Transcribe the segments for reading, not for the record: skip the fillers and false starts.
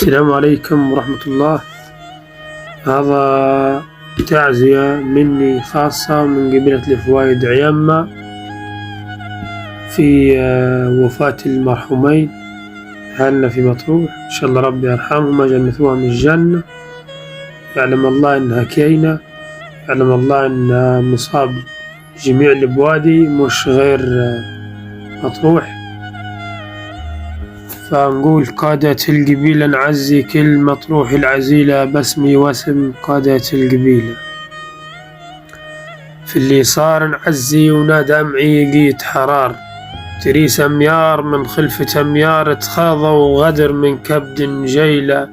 السلام عليكم ورحمة الله. هذا تعزية مني خاصة من قبيلة الفوايد عيامة في وفاة المرحومين أهلنا في مطروح. إن شاء الله ربي يرحمهما ويجعل مثواهم من الجنة. يعلم الله إنها كينة، يعلم الله إنها مصاب جميع البوادي مش غير مطروح. فنقول قادة القبيلة نعزي كل مطروح العزيلة باسمي واسم قادة القبيلة. في اللي صار نعزي ونادى معيقيت حرار، تريس أميار من خلفة أميار تخاضوا وغدر من كبد جيلة.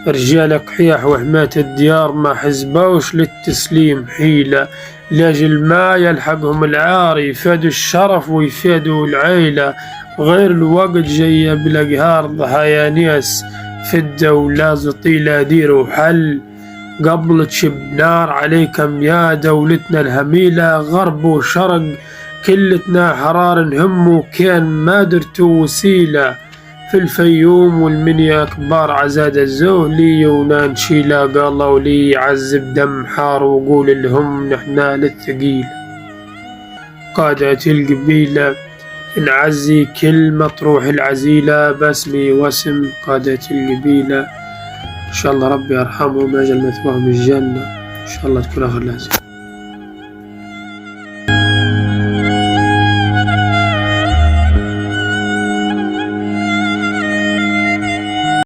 رجال قحيح وحماة الديار ما حزبوش للتسليم حيلة، لاجل ما يلحقهم العار يفادوا الشرف ويفادوا العيلة. غير الوقت جاية بالأقهار ضحايا ناس في الدولة زطيلة ديروا حل، قبل تشب نار عليكم يا دولتنا الهميلة. غرب وشرق كلتنا حرار نهم كان ما درتوا وسيلة. في الفيوم والمنيا كبار عزاد الزهلي ونانشيلا قالوا لي عذب دم حار وقول لهم نحنا للثقيلة. قادة القبيلة نعزي كل مطروح العزيلة باسمي واسم قادة القبيلة. إن شاء الله ربي يرحمهم ويجعل مثواهم الجنة. إن شاء الله تكون آخر لازم.